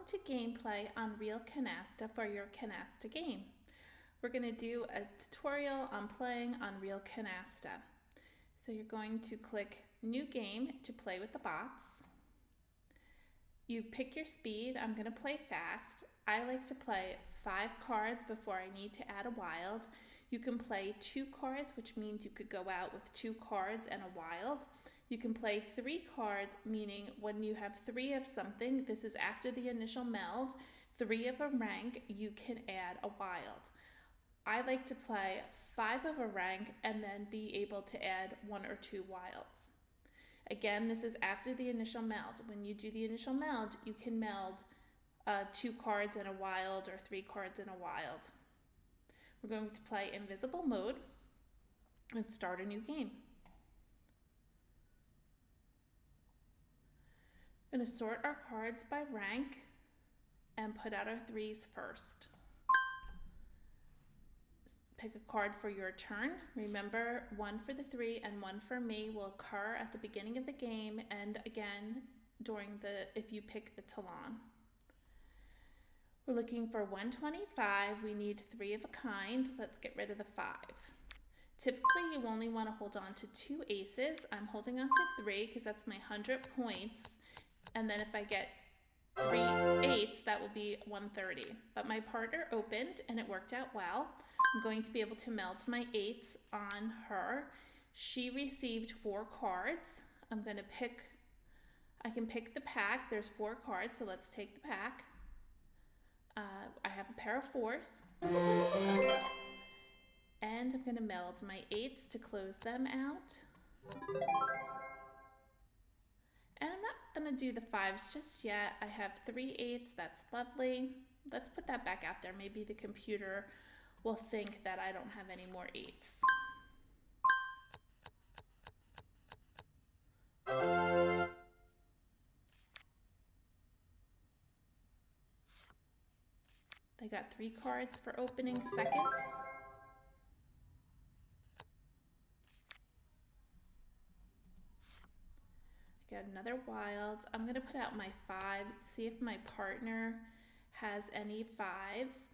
Welcome to gameplay on Real Canasta for your Canasta game. We're going to do a tutorial on playing on Real Canasta. So you're going to click New Game to play with the bots. You pick your speed. I'm going to play fast. I like to play 5 cards before I need to add a wild. You can play 2 cards, which means you could go out with 2 cards and a wild. You can play 3 cards, meaning when you have 3 of something, this is after the initial meld, 3 of a rank, you can add a wild. I like to play 5 of a rank and then be able to add 1 or 2 wilds. Again, this is after the initial meld. When you do the initial meld, you can meld 2 cards and a wild or 3 cards and a wild. We're going to play invisible mode and start a new game. I'm going to sort our cards by rank and put out our 3s first. Pick a card for your turn. Remember, 1 for the 3 and 1 for me will occur at the beginning of the game and again if you pick the talon. We're looking for 125. We need 3 of a kind. Let's get rid of the 5. Typically, you only want to hold on to 2 aces. I'm holding on to 3 because that's my 100 points. And then if I get 3 8s, that will be 130. But my partner opened and it worked out well. I'm going to be able to meld my 8s on her. She received 4 cards. I can pick the pack. There's 4 cards, so let's take the pack. I have a pair of 4s. And I'm going to meld my 8s to close them out. And I'm not going to do the 5s just yet. I have 3 8s. That's lovely. Let's put that back out there. Maybe the computer will think that I don't have any more 8s. I got 3 cards for opening second. Got another wild. I'm going to put out my 5s to see if my partner has any 5s.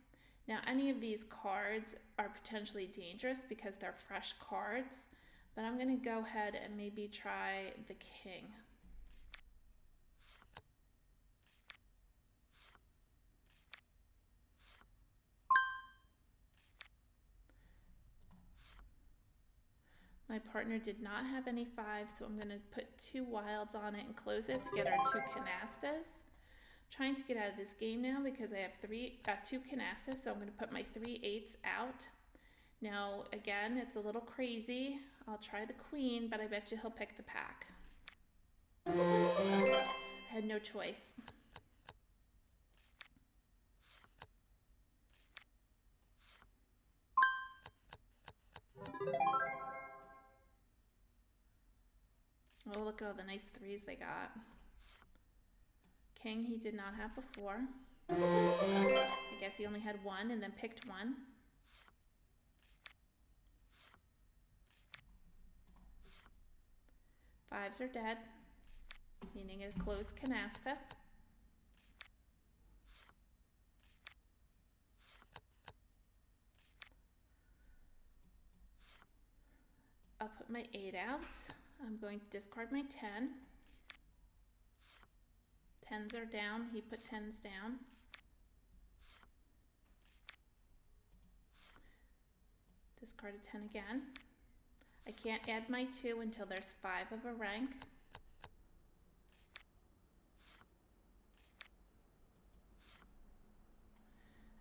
Now, any of these cards are potentially dangerous because they're fresh cards, but I'm going to go ahead and maybe try the king. My partner did not have any 5s, so I'm going to put 2 wilds on it and close it to get our 2 canastas. I'm trying to get out of this game now because I have 2 canastas, so I'm going to put my 3 8s out. Now, again, it's a little crazy. I'll try the queen, but I bet you he'll pick the pack. I had no choice. Oh, look at all the nice 3s they got. King he did not have before. I guess he only had 1 and then picked 1. Fives are dead, meaning a closed canasta. I'll put my 8 out. I'm going to discard my 10. 10s are down. He put 10s down. Discard a 10 again. I can't add my 2 until there's 5 of a rank.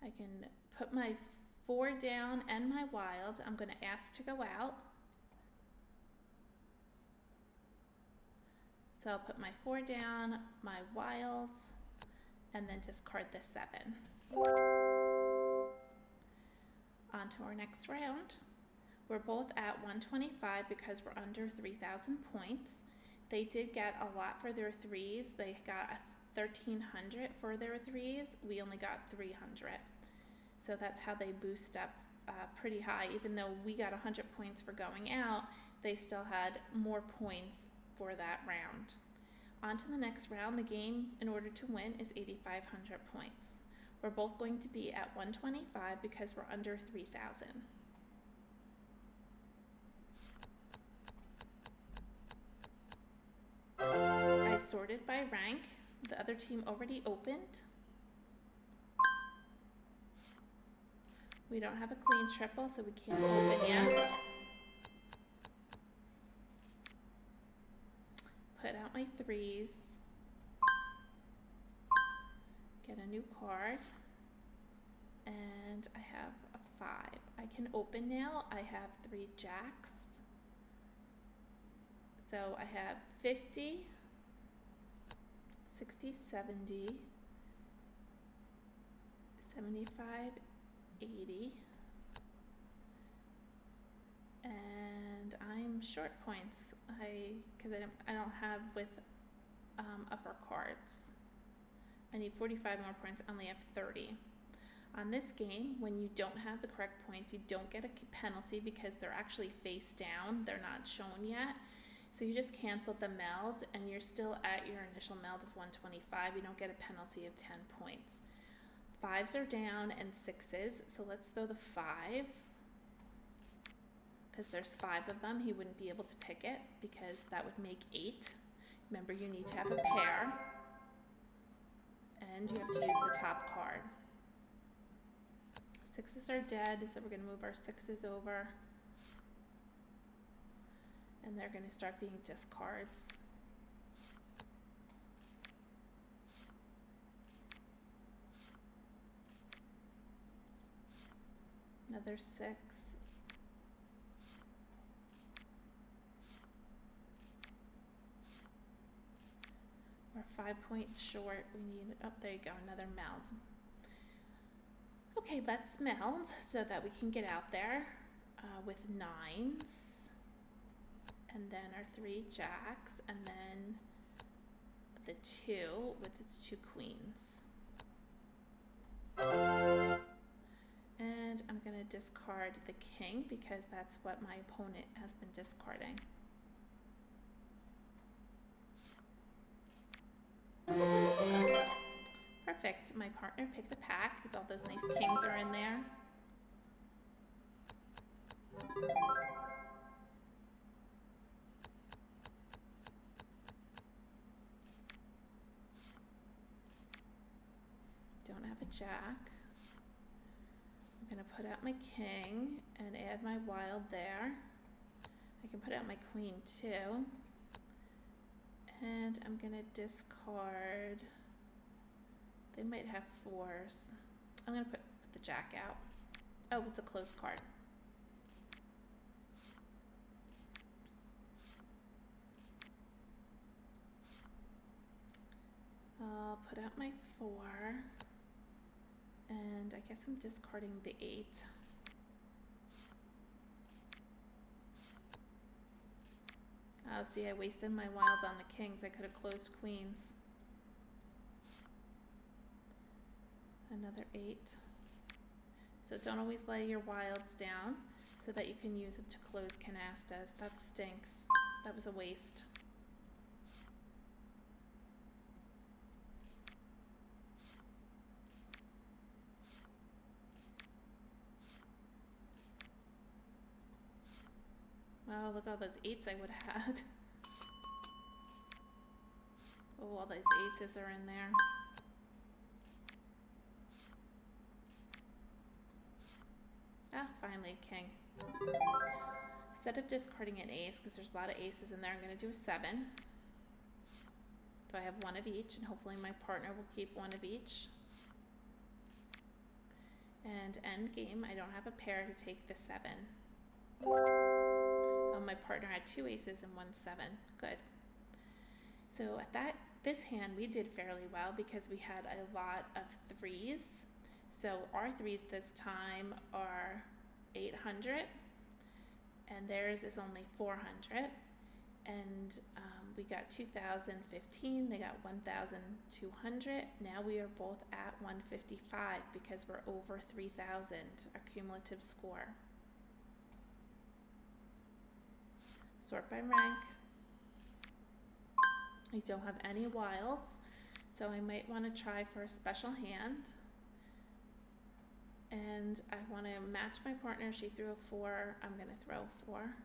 I can put my 4 down and my wild. I'm going to ask to go out. So I'll put my 4 down, my wilds, and then discard the 7. On to our next round. We're both at 125 because we're under 3,000 points. They did get a lot for their 3s. They got 1,300 for their 3s. We only got 300. So that's how they boost up pretty high. Even though we got 100 points for going out, they still had more points for that round. On to the next round. The game, in order to win, is 8,500 points. We're both going to be at 125 because we're under 3,000. I sorted by rank. The other team already opened. We don't have a clean triple, so we can't open yet. Put out my threes. Get a new card. And I have a 5. I can open now. I have 3 jacks. So I have 50, 60, 70, 75, 80. And I'm short points. Because I don't have with upper cards. I need 45 more points. I only have 30. On this game, when you don't have the correct points, you don't get a penalty because they're actually face down. They're not shown yet. So you just cancel the meld and you're still at your initial meld of 125. You don't get a penalty of 10 points. 5s are down and 6s. So let's throw the 5. Because there's 5 of them, he wouldn't be able to pick it because that would make 8. Remember, you need to have a pair. And you have to use the top card. 6s are dead, so we're going to move our 6s over. And they're going to start being discards. Another 6. We're 5 points short. We need, oh, there you go, another meld. Okay, let's meld so that we can get out there with 9s. And then our 3 jacks, and then the 2 with its 2 queens. And I'm going to discard the king because that's what my opponent has been discarding. Perfect. My partner picked the pack. All those nice kings are in there. Don't have a jack. I'm going to put out my king and add my wild there. I can put out my queen too. And I'm going to discard. They might have 4s. I'm going to put the jack out. Oh, it's a closed card. I'll put out my 4. And I guess I'm discarding the 8. Oh, see, I wasted my wilds on the kings. I could have closed queens. Another 8. So don't always lay your wilds down so that you can use them to close canastas. That stinks. That was a waste. Oh, look at all those 8s I would have had. Oh, all those aces are in there. Ah, finally a king. Instead of discarding an ace, because there's a lot of aces in there, I'm going to do a 7. So I have 1 of each, and hopefully my partner will keep 1 of each. And end game, I don't have a pair to take the 7. My partner had 2 aces and 1 7. Good. So at this hand, we did fairly well because we had a lot of 3s. So our 3s this time are 800, and theirs is only 400. And we got 2,015. They got 1,200. Now we are both at 155 because we're over 3,000, our cumulative score. Sort by rank. I don't have any wilds, so I might want to try for a special hand. And I want to match my partner. She threw a 4. I'm going to throw a 4.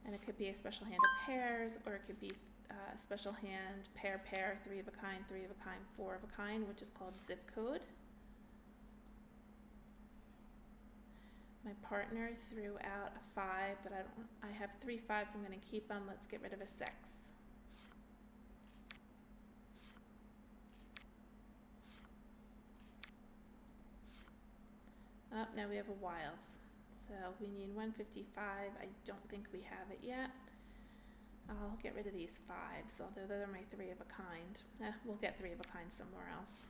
And it could be a special hand of pairs, or it could be a special hand, pair, pair, 3 of a kind, 3 of a kind, 4 of a kind, which is called zip code. My partner threw out a 5, but I have 3 5s. I'm going to keep them. Let's get rid of a 6. Oh, now we have a wilds. So we need 155. I don't think we have it yet. I'll get rid of these 5s, although they're my 3 of a kind. We'll get 3 of a kind somewhere else.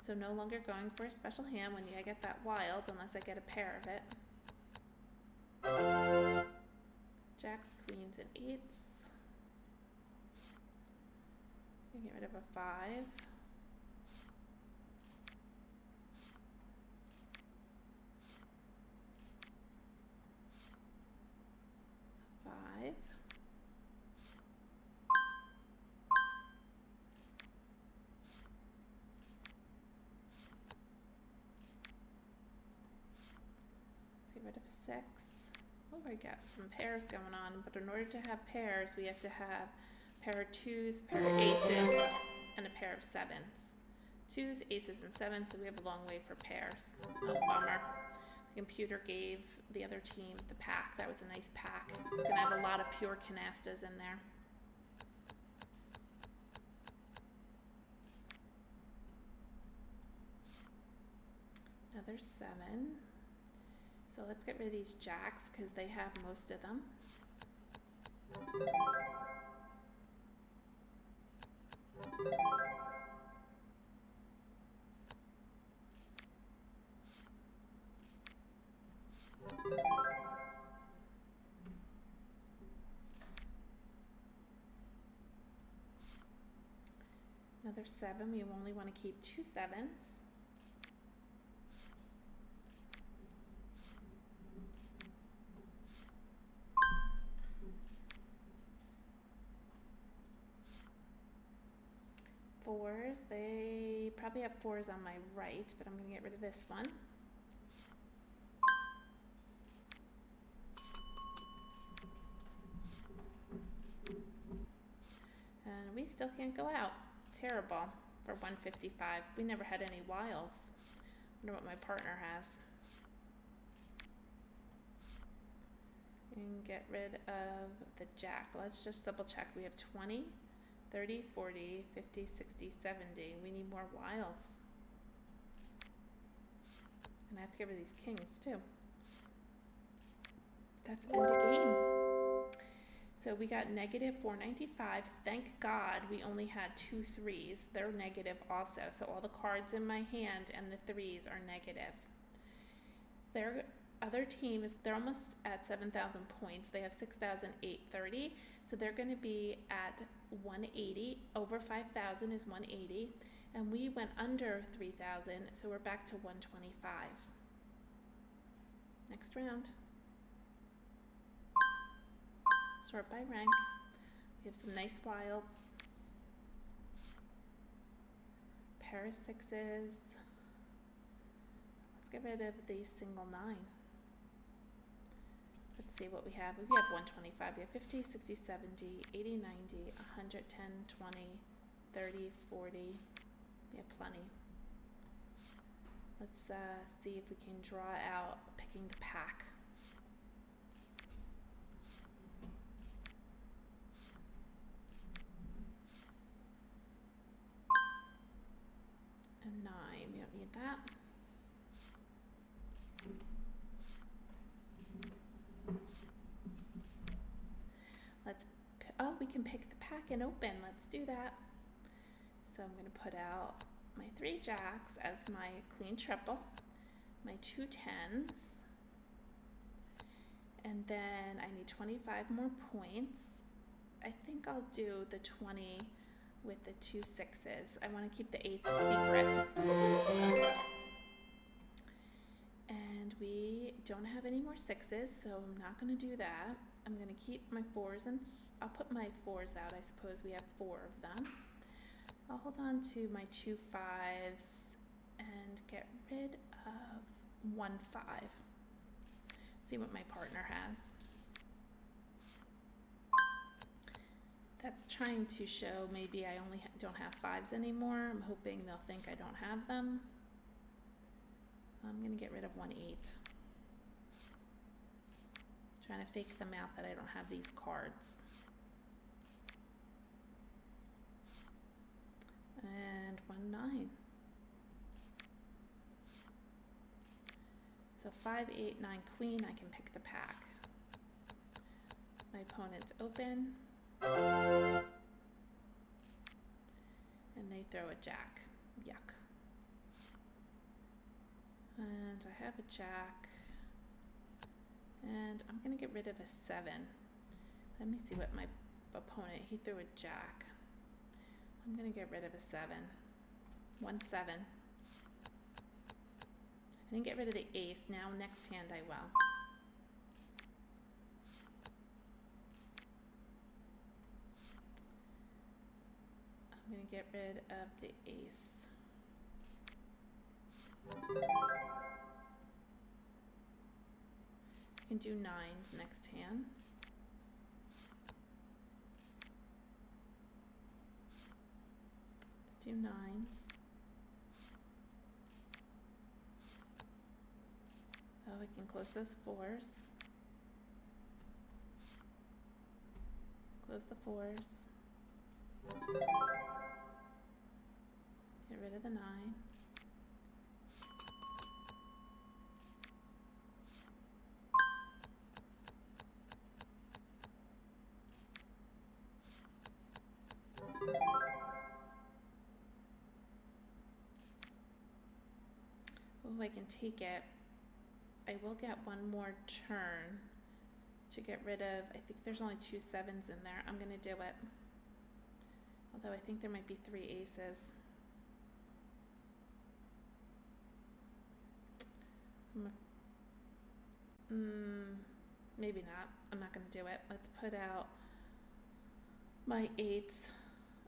So no longer going for a special hand when I get that wild, unless I get a pair of it. Jacks, queens, and 8s. Get rid of a 5. 5. Let's get rid of a 6. Oh, I got some pairs going on, but in order to have pairs, we have to have a pair of 2s, a pair of aces, and a pair of 7s. 2s, aces, and 7s, so we have a long way for pairs. Oh, bummer. The computer gave the other team the pack. That was a nice pack. It's going to have a lot of pure canastas in there. Another 7. So let's get rid of these jacks because they have most of them. Another 7. We only want to keep 2 7s. Fours, they probably have 4s on my right, but I'm going to get rid of this one. And we still can't go out. Terrible for 155. We never had any wilds. Wonder what my partner has. And get rid of the jack. Let's just double check. We have 20, 30, 40, 50, 60, 70. We need more wilds. And I have to get rid of these kings too. That's end of game. So we got negative 495. Thank God we only had 2 3s. They're negative also. So all the cards in my hand and the 3s are negative. Their other team they're almost at 7,000 points. They have 6,830. So they're going to be at 180. Over 5,000 is 180. And we went under 3,000. So we're back to 125. Next round. Sort by rank. We have some nice wilds. Pair of 6s. Let's get rid of the single 9. Let's see what we have. We have 125. We have 50, 60, 70, 80, 90, 110, 20, 30, 40. We have plenty. Let's see if we can draw out picking the pack. A 9, we don't need that. We can pick the pack and open. Let's do that. So I'm going to put out my 3 jacks as my clean triple, my 2 10s, and then I need 25 more points. I think I'll do the 20 with the 2 6s. I want to keep the 8s a secret. And we don't have any more sixes, so I'm not going to do that. I'm going to keep my fours, and I'll put my fours out. I suppose we have 4 of them. I'll hold on to my 2 5s and get rid of 1 5. See what my partner has. That's trying to show maybe I only don't have 5s anymore. I'm hoping they'll think I don't have them. I'm going to get rid of 1 8. Trying to fake them out that I don't have these cards. And 1 9. So 5 8 9 queen, I can pick the pack. My opponent's open. And they throw a jack. Yuck. And I have a jack. And I'm going to get rid of a 7. Let me see what my opponent, he threw a jack. I'm going to get rid of a 7. 1 7. I didn't get rid of the ace. Now next hand I will. I'm going to get rid of the ace. I can do 9s next hand. Let's do 9s. Oh, I can close those 4s. Close the 4s. Get rid of the 9. Oh, I can take it. I will get one more turn to get rid of, I think there's only 2 7s in there. I'm going to do it. Although I think there might be 3 aces. Maybe not. I'm not going to do it. Let's put out my 8s.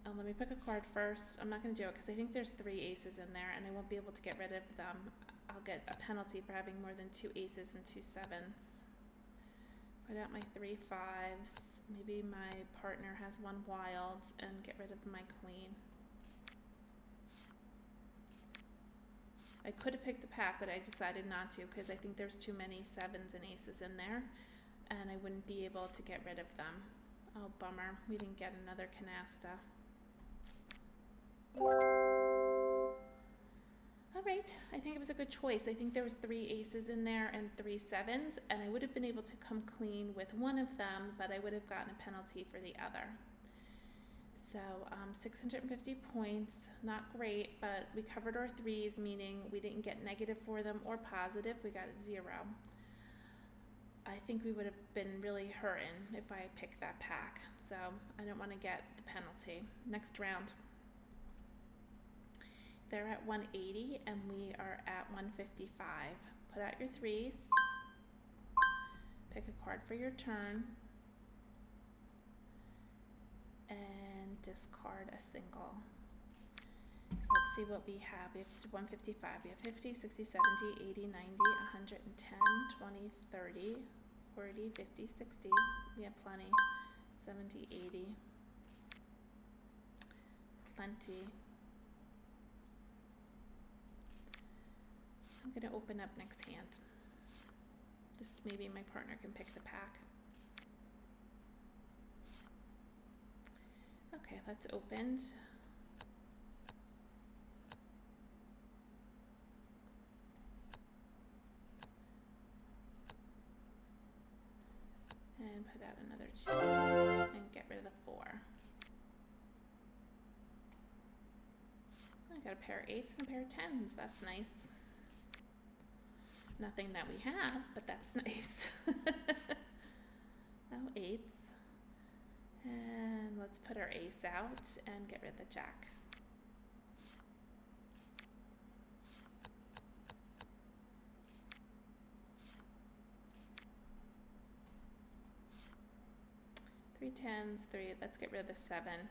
Let me pick a card first. I'm not going to do it because I think there's 3 aces in there and I won't be able to get rid of them. I'll get a penalty for having more than 2 aces and 2 7s. Put out my 3 5s. Maybe my partner has 1 wild and get rid of my queen. I could have picked the pack, but I decided not to because I think there's too many 7s and aces in there and I wouldn't be able to get rid of them. Oh, bummer. We didn't get another canasta. All right, I think it was a good choice. I think there was 3 aces in there and 3 7s, and I would have been able to come clean with one of them, but I would have gotten a penalty for the other. So 650 points, not great, but we covered our 3s, meaning we didn't get negative for them or positive. We got a 0. I think we would have been really hurting if I picked that pack, so I don't want to get the penalty. Next round. They're at 180 and we are at 155. Put out your 3s. Pick a card for your turn. And discard a single. So let's see what we have. We have 155. We have 50, 60, 70, 80, 90, 110, 20, 30, 40, 50, 60. We have plenty. 70, 80. Plenty. I'm going to open up next hand. Just maybe my partner can pick the pack. Okay, that's opened. And put out another 2 and get rid of the 4. I got a pair of 8s and a pair of 10s. That's nice. Nothing that we have, but that's nice. Now 8s. And let's put our ace out and get rid of the jack. tens, 3. Let's get rid of the 7.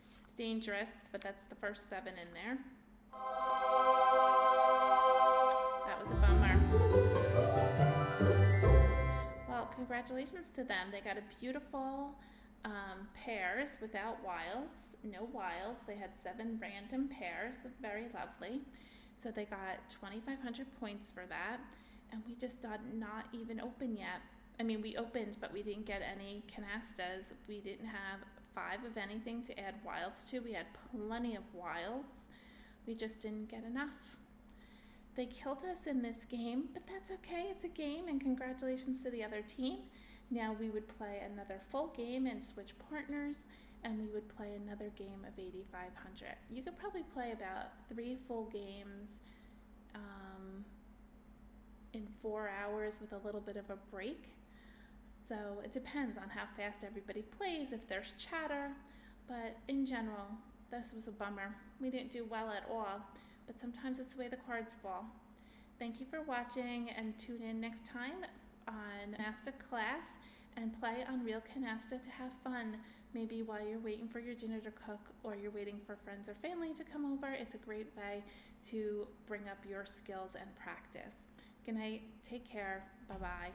It's dangerous, but that's the first 7 in there. That was a bummer. Well, congratulations to them. They got a beautiful pairs without wilds, no wilds. They had 7 random pairs, very lovely. So they got 2,500 points for that, and we just did not even open yet. I mean, we opened, but we didn't get any canastas. We didn't have 5 of anything to add wilds to. We had plenty of wilds. We just didn't get enough. They killed us in this game, but that's okay. It's a game, and congratulations to the other team. Now we would play another full game and switch partners, and we would play another game of 8,500. You could probably play about 3 full games in 4 hours with a little bit of a break. So it depends on how fast everybody plays, if there's chatter, but in general, this was a bummer. We didn't do well at all, but sometimes it's the way the cards fall. Thank you for watching, and tune in next time on Canasta Class and play on Real Canasta to have fun. Maybe while you're waiting for your dinner to cook, or you're waiting for friends or family to come over. It's a great way to bring up your skills and practice. Good night. Take care. Bye-bye.